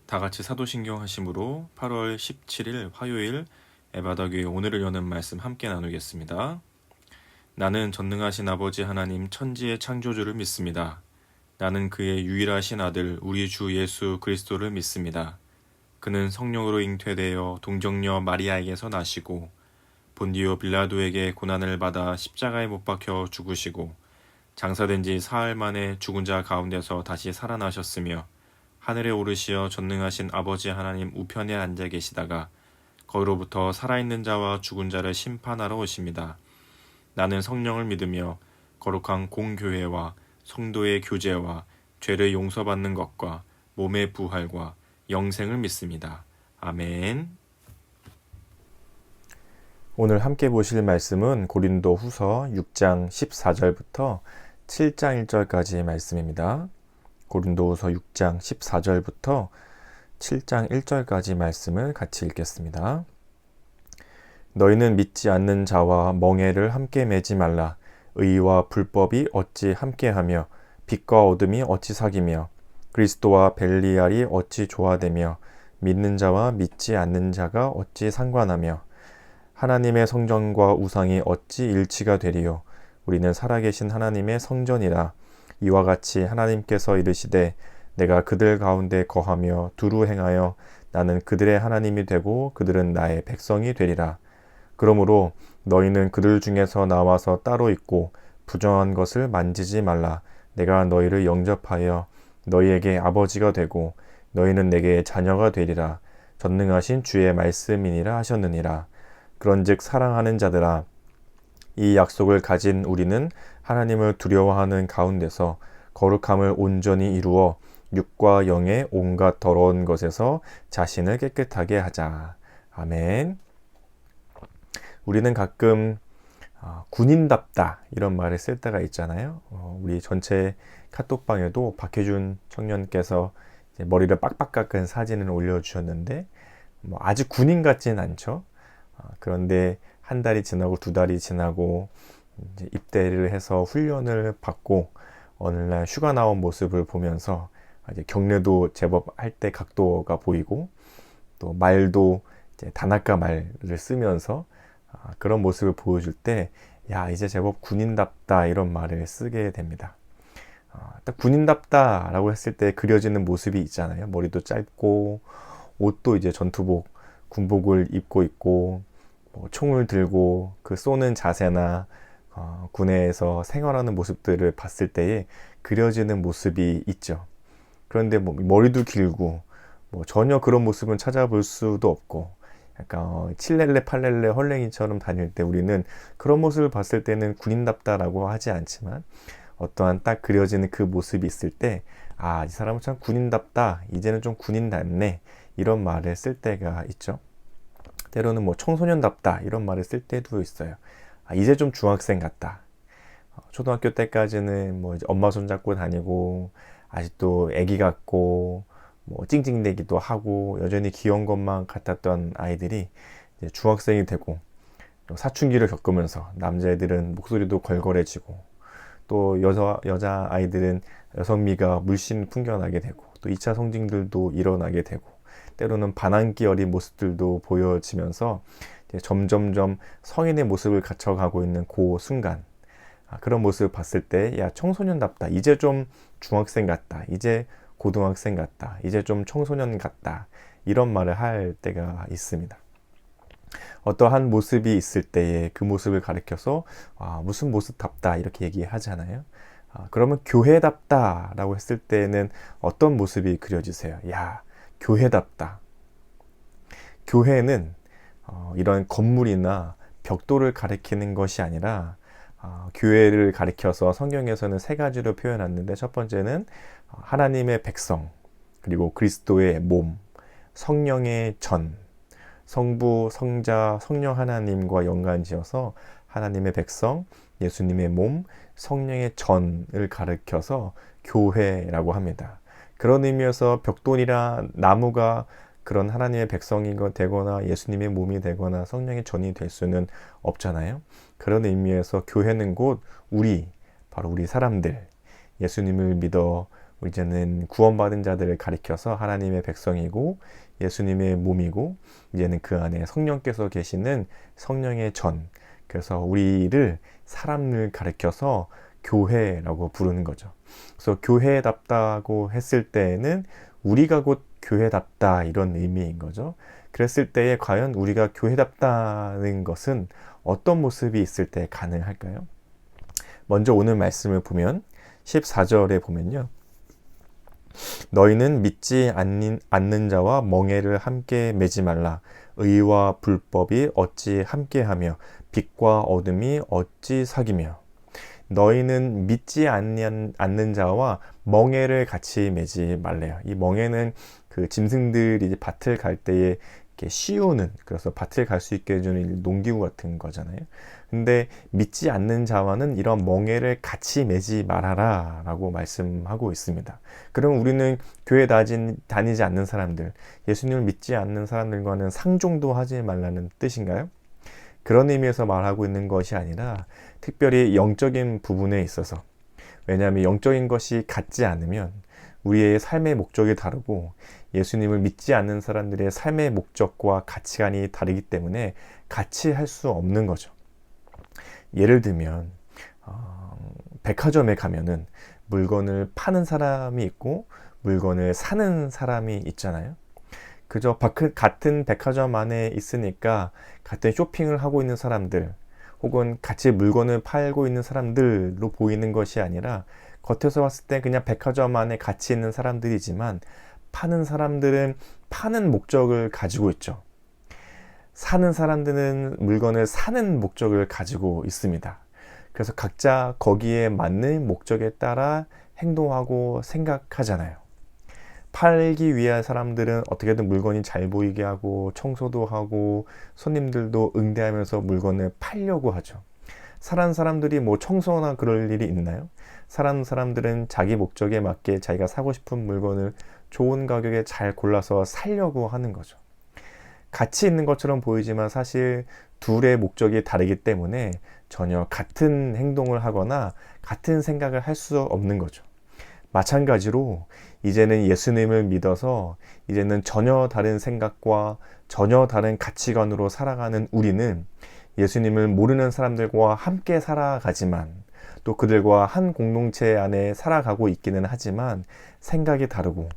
다 같이 사도신경 하심으로 8월 17일 화요일 에바다교회 오늘을 여는 말씀 함께 나누겠습니다. 나는 전능하신 아버지 하나님 천지의 창조주를 믿습니다. 나는 그의 유일하신 아들 우리 주 예수 그리스도를 믿습니다. 그는 성령으로 잉태되어 동정녀 마리아에게서 나시고 본디오 빌라도에게 고난을 받아 십자가에 못 박혀 죽으시고 장사된 지 사흘 만에 죽은 자 가운데서 다시 살아나셨으며 하늘에 오르시어 전능하신 아버지 하나님 우편에 앉아 계시다가 거기로부터 살아있는 자와 죽은 자를 심판하러 오십니다. 나는 성령을 믿으며 거룩한 공교회와 성도의 교제와 죄를 용서받는 것과 몸의 부활과 영생을 믿습니다. 아멘. 오늘 함께 보실 말씀은 고린도 후서 6장 14절부터 7장 1절까지의 말씀입니다. 고린도 후서 6장 14절부터 7장 1절까지 말씀을 같이 읽겠습니다. 너희는 믿지 않는 자와 멍에를 함께 매지 말라. 의와 불법이 어찌 함께하며 빛과 어둠이 어찌 사귀며 그리스도와 벨리알이 어찌 조화되며 믿는 자와 믿지 않는 자가 어찌 상관하며 하나님의 성전과 우상이 어찌 일치가 되리요. 우리는 살아계신 하나님의 성전이라. 이와 같이 하나님께서 이르시되 내가 그들 가운데 거하며 두루 행하여 나는 그들의 하나님이 되고 그들은 나의 백성이 되리라. 그러므로 너희는 그들 중에서 나와서 따로 있고 부정한 것을 만지지 말라. 내가 너희를 영접하여 너희에게 아버지가 되고 너희는 내게 자녀가 되리라. 전능하신 주의 말씀이니라 하셨느니라. 그런즉 사랑하는 자들아, 이 약속을 가진 우리는 하나님을 두려워하는 가운데서 거룩함을 온전히 이루어 육과 영의 온갖 더러운 것에서 자신을 깨끗하게 하자. 아멘. 우리는 가끔 군인답다 이런 말을 쓸 때가 있잖아요. 우리 전체 카톡방에도 박혜준 청년께서 이제 머리를 빡빡 깎은 사진을 올려주셨는데 아주 군인 같진 않죠. 그런데 한 달이 지나고 두 달이 지나고 이제 입대를 해서 훈련을 받고 어느 날 휴가 나온 모습을 보면서 이제 경례도 제법 할 때 각도가 보이고 또 말도 이제 다나카 말을 쓰면서 그런 모습을 보여줄 때 야, 이제 제법 군인답다 이런 말을 쓰게 됩니다. 딱 군인답다 라고 했을 때 그려지는 모습이 있잖아요. 머리도 짧고 옷도 이제 전투복 군복을 입고 있고 총을 들고 그 쏘는 자세나 군에서 생활하는 모습들을 봤을 때에 그려지는 모습이 있죠. 그런데 머리도 길고 전혀 그런 모습은 찾아볼 수도 없고 약간 칠렐레 팔렐레 헐랭이처럼 다닐 때 우리는 그런 모습을 봤을 때는 군인답다라고 하지 않지만 어떠한 딱 그려지는 그 모습이 있을 때 이 사람은 참 군인답다, 이제는 좀 군인답네 이런 말을 쓸 때가 있죠. 때로는 청소년답다 이런 말을 쓸 때도 있어요. 이제 좀 중학생 같다. 초등학교 때까지는 이제 엄마 손잡고 다니고 아직도 애기 같고 찡찡대기도 하고 여전히 귀여운 것만 같았던 아이들이 이제 중학생이 되고 사춘기를 겪으면서 남자애들은 목소리도 걸걸해지고 또 여자 아이들은 여성미가 물씬 풍겨나게 되고 또 2차 성징들도 일어나게 되고 때로는 반항기 어린 모습들도 보여지면서 이제 점점점 성인의 모습을 갖춰가고 있는 그 순간 그런 모습을 봤을 때 야, 청소년답다, 이제 좀 중학생 같다, 이제 고등학생 같다, 이제 좀 청소년 같다 이런 말을 할 때가 있습니다. 어떠한 모습이 있을 때에 그 모습을 가리켜서 무슨 모습답다 이렇게 얘기하잖아요. 그러면 교회답다 라고 했을 때는 어떤 모습이 그려지세요? 야, 교회답다. 교회는 이런 건물이나 벽돌을 가리키는 것이 아니라 교회를 가리켜서 성경에서는 세 가지로 표현했는데 첫 번째는 하나님의 백성, 그리고 그리스도의 몸, 성령의 전, 성부, 성자, 성령 하나님과 연관지어서 하나님의 백성, 예수님의 몸, 성령의 전을 가리켜서 교회라고 합니다. 그런 의미에서 벽돌이나 나무가 그런 하나님의 백성이 되거나 예수님의 몸이 되거나 성령의 전이 될 수는 없잖아요. 그런 의미에서 교회는 곧 바로 우리 사람들, 예수님을 믿어 이제는 구원받은 자들을 가리켜서 하나님의 백성이고 예수님의 몸이고 이제는 그 안에 성령께서 계시는 성령의 전, 그래서 우리를 사람을 가리켜서 교회라고 부르는 거죠. 그래서 교회답다고 했을 때에는 우리가 곧 교회답다 이런 의미인 거죠. 그랬을 때에 과연 우리가 교회답다는 것은 어떤 모습이 있을 때 가능할까요? 먼저 오늘 말씀을 보면 14절에 보면요. 너희는 믿지 않는 자와 멍에를 함께 매지 말라. 의와 불법이 어찌 함께하며 빛과 어둠이 어찌 사귀며. 너희는 믿지 않는 자와 멍에를 같이 매지 말래요. 이 멍에는 그 짐승들이 밭을 갈 때에 이렇게 씌우는, 그래서 밭을 갈 수 있게 해주는 농기구 같은 거잖아요. 근데 믿지 않는 자와는 이런 멍에를 같이 매지 말아라 라고 말씀하고 있습니다. 그럼 우리는 교회 다니지 않는 사람들, 예수님을 믿지 않는 사람들과는 상종도 하지 말라는 뜻인가요? 그런 의미에서 말하고 있는 것이 아니라 특별히 영적인 부분에 있어서, 왜냐하면 영적인 것이 같지 않으면 우리의 삶의 목적이 다르고 예수님을 믿지 않는 사람들의 삶의 목적과 가치관이 다르기 때문에 같이 할 수 없는 거죠. 예를 들면 백화점에 가면은 물건을 파는 사람이 있고 물건을 사는 사람이 있잖아요. 그저 같은 백화점 안에 있으니까 같은 쇼핑을 하고 있는 사람들 혹은 같이 물건을 팔고 있는 사람들로 보이는 것이 아니라 겉에서 봤을 때 그냥 백화점 안에 같이 있는 사람들이지만 파는 사람들은 파는 목적을 가지고 있죠. 사는 사람들은 물건을 사는 목적을 가지고 있습니다. 그래서 각자 거기에 맞는 목적에 따라 행동하고 생각하잖아요. 팔기 위한 사람들은 어떻게든 물건이 잘 보이게 하고 청소도 하고 손님들도 응대하면서 물건을 팔려고 하죠. 사는 사람들이 뭐 청소나 그럴 일이 있나요? 사는 사람들은 자기 목적에 맞게 자기가 사고 싶은 물건을 좋은 가격에 잘 골라서 사려고 하는 거죠. 같이 있는 것처럼 보이지만 사실 둘의 목적이 다르기 때문에 전혀 같은 행동을 하거나 같은 생각을 할 수 없는 거죠. 마찬가지로 이제는 예수님을 믿어서 이제는 전혀 다른 생각과 전혀 다른 가치관으로 살아가는 우리는 예수님을 모르는 사람들과 함께 살아가지만 또 그들과 한 공동체 안에 살아가고 있기는 하지만 생각이 다르고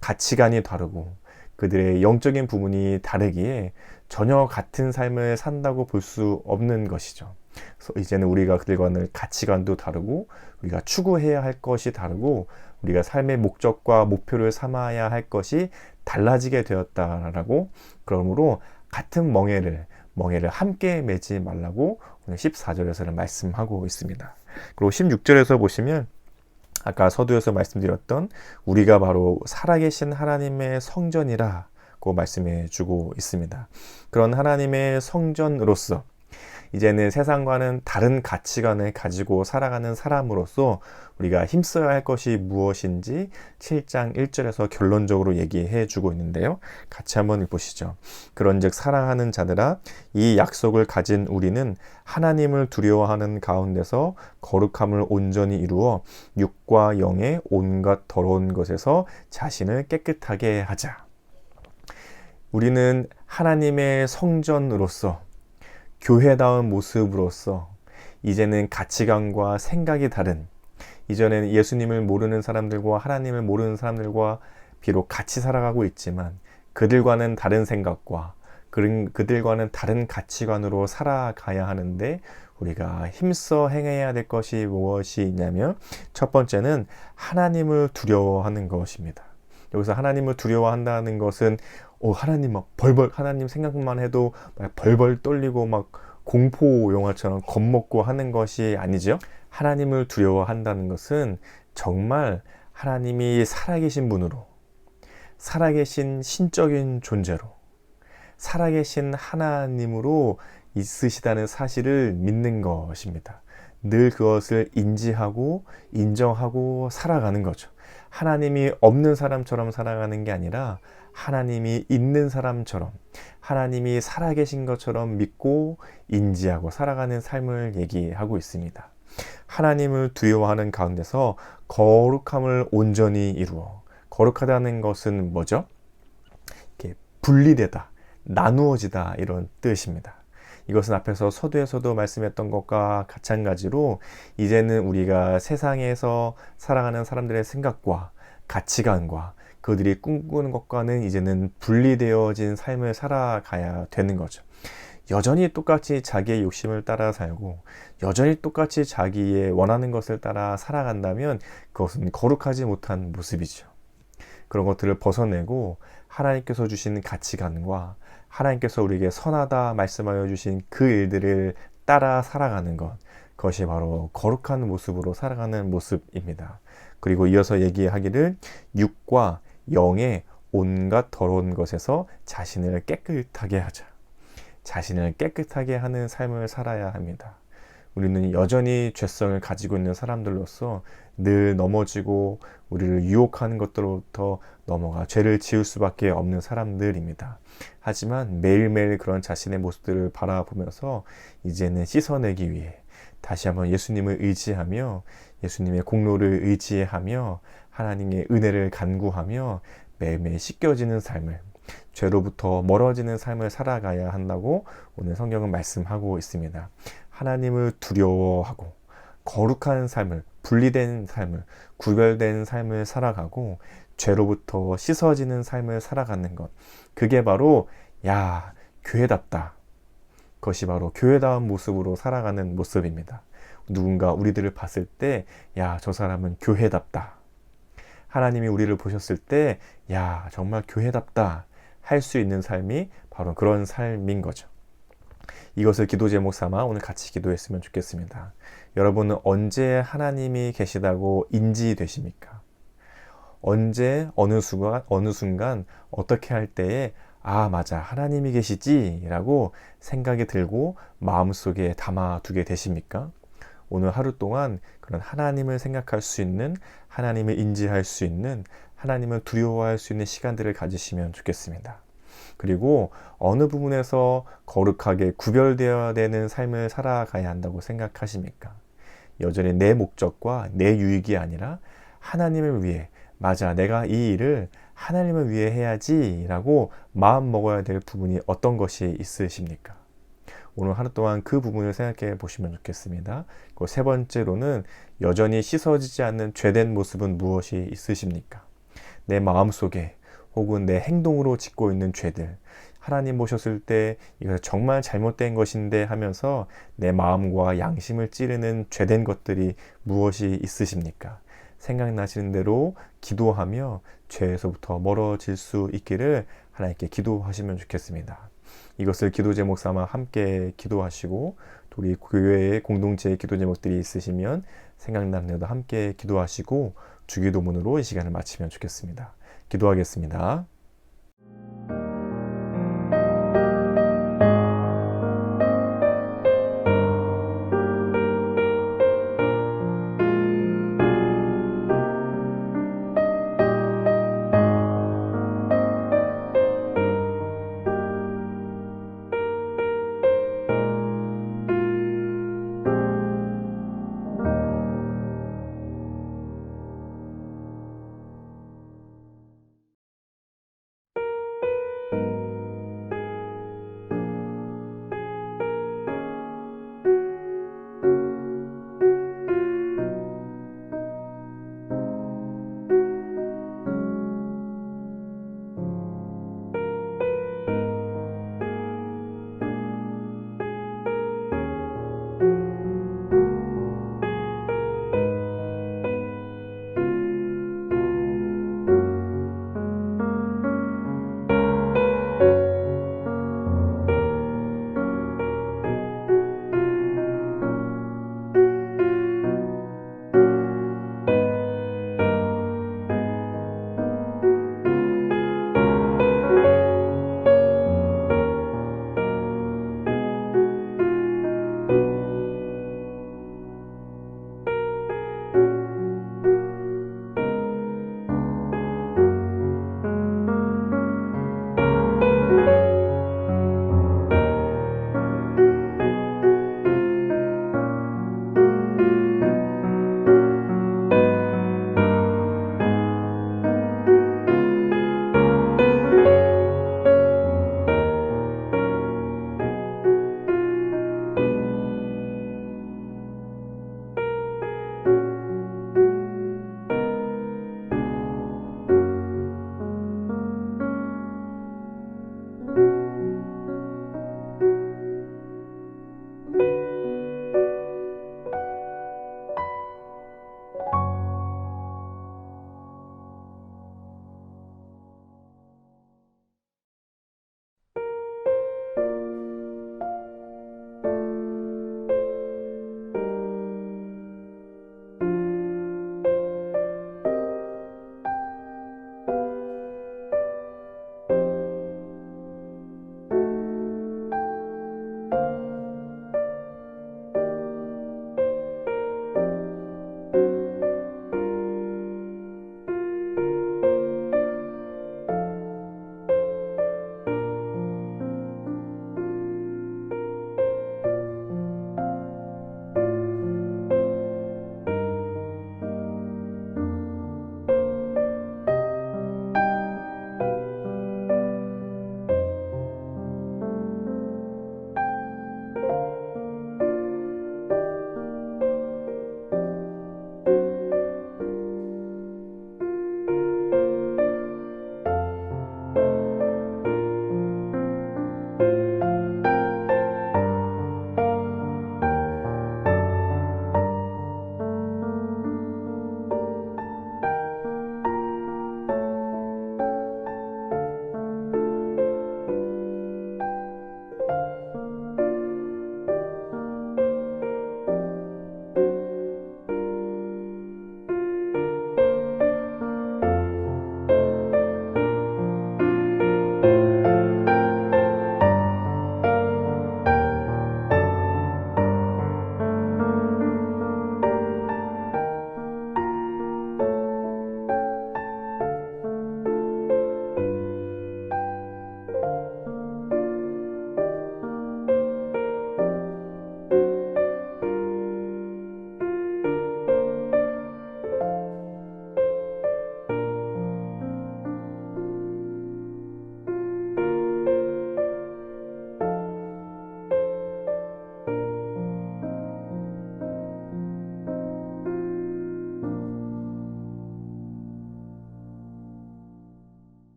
가치관이 다르고 그들의 영적인 부분이 다르기에 전혀 같은 삶을 산다고 볼 수 없는 것이죠. 그래서 이제는 우리가 그들과는 가치관도 다르고 우리가 추구해야 할 것이 다르고 우리가 삶의 목적과 목표를 삼아야 할 것이 달라지게 되었다라고, 그러므로 같은 멍에를 함께 매지 말라고 오늘 14절에서는 말씀하고 있습니다. 그리고 16절에서 보시면 아까 서두에서 말씀드렸던 우리가 바로 살아계신 하나님의 성전이라고 말씀해 주고 있습니다. 그런 하나님의 성전으로서 이제는 세상과는 다른 가치관을 가지고 살아가는 사람으로서 우리가 힘써야 할 것이 무엇인지 7장 1절에서 결론적으로 얘기해 주고 있는데요. 같이 한번 읽보시죠. 그런즉 사랑하는 자들아, 이 약속을 가진 우리는 하나님을 두려워하는 가운데서 거룩함을 온전히 이루어 육과 영의 온갖 더러운 것에서 자신을 깨끗하게 하자. 우리는 하나님의 성전으로서 교회다운 모습으로서 이제는 가치관과 생각이 다른, 이전에는 예수님을 모르는 사람들과 하나님을 모르는 사람들과 비록 같이 살아가고 있지만 그들과는 다른 생각과 그들과는 다른 가치관으로 살아가야 하는데 우리가 힘써 행해야 될 것이 무엇이 있냐면 첫 번째는 하나님을 두려워하는 것입니다. 여기서 하나님을 두려워한다는 것은 하나님 막 벌벌, 하나님 생각만 해도 막 벌벌 떨리고 막 공포 영화처럼 겁먹고 하는 것이 아니죠. 하나님을 두려워한다는 것은 정말 하나님이 살아계신 분으로, 살아계신 신적인 존재로, 살아계신 하나님으로 있으시다는 사실을 믿는 것입니다. 늘 그것을 인지하고 인정하고 살아가는 거죠. 하나님이 없는 사람처럼 살아가는 게 아니라 하나님이 있는 사람처럼, 하나님이 살아계신 것처럼 믿고 인지하고 살아가는 삶을 얘기하고 있습니다. 하나님을 두려워하는 가운데서 거룩함을 온전히 이루어. 거룩하다는 것은 뭐죠? 이렇게 분리되다, 나누어지다 이런 뜻입니다. 이것은 앞에서 서두에서도 말씀했던 것과 마찬가지로 이제는 우리가 세상에서 살아가는 사람들의 생각과 가치관과 그들이 꿈꾸는 것과는 이제는 분리되어진 삶을 살아가야 되는 거죠. 여전히 똑같이 자기의 욕심을 따라 살고 여전히 똑같이 자기의 원하는 것을 따라 살아간다면 그것은 거룩하지 못한 모습이죠. 그런 것들을 벗어내고 하나님께서 주신 가치관과 하나님께서 우리에게 선하다 말씀하여 주신 그 일들을 따라 살아가는 것, 그것이 바로 거룩한 모습으로 살아가는 모습입니다. 그리고 이어서 얘기하기를 육과 영의 온갖 더러운 것에서 자신을 깨끗하게 하자. 자신을 깨끗하게 하는 삶을 살아야 합니다. 우리는 여전히 죄성을 가지고 있는 사람들로서 늘 넘어지고 우리를 유혹하는 것들로부터 넘어가 죄를 지을 수밖에 없는 사람들입니다. 하지만 매일매일 그런 자신의 모습들을 바라보면서 이제는 씻어내기 위해 다시 한번 예수님을 의지하며 예수님의 공로를 의지하며 하나님의 은혜를 간구하며 매일매일 씻겨지는 삶을, 죄로부터 멀어지는 삶을 살아가야 한다고 오늘 성경은 말씀하고 있습니다. 하나님을 두려워하고 거룩한 삶을, 분리된 삶을, 구별된 삶을 살아가고 죄로부터 씻어지는 삶을 살아가는 것, 그게 바로 교회답다. 그것이 바로 교회다운 모습으로 살아가는 모습입니다. 누군가 우리들을 봤을 때 저 사람은 교회답다. 하나님이 우리를 보셨을 때 정말 교회답다 할 수 있는 삶이 바로 그런 삶인 거죠. 이것을 기도 제목 삼아 오늘 같이 기도했으면 좋겠습니다. 여러분은 언제 하나님이 계시다고 인지되십니까? 언제 어느 순간 어떻게 할 때에 맞아, 하나님이 계시지 라고 생각이 들고 마음속에 담아두게 되십니까? 오늘 하루 동안 그런 하나님을 생각할 수 있는, 하나님을 인지할 수 있는, 하나님을 두려워할 수 있는 시간들을 가지시면 좋겠습니다. 그리고 어느 부분에서 거룩하게 구별되어야 되는 삶을 살아가야 한다고 생각하십니까? 여전히 내 목적과 내 유익이 아니라 하나님을 위해, 맞아, 내가 이 일을 하나님을 위해 해야지 라고 마음 먹어야 될 부분이 어떤 것이 있으십니까? 오늘 하루 동안 그 부분을 생각해 보시면 좋겠습니다. 그리고 세 번째로는 여전히 씻어지지 않는 죄된 모습은 무엇이 있으십니까? 내 마음속에 혹은 내 행동으로 짓고 있는 죄들, 하나님 보셨을 때 이거 정말 잘못된 것인데 하면서 내 마음과 양심을 찌르는 죄된 것들이 무엇이 있으십니까? 생각나시는 대로 기도하며 죄에서부터 멀어질 수 있기를 하나님께 기도하시면 좋겠습니다. 이것을 기도 제목 삼아 함께 기도하시고 우리 교회의 공동체의 기도 제목들이 있으시면 생각나는 대로 함께 기도하시고 주기도문으로 이 시간을 마치면 좋겠습니다. 기도하겠습니다.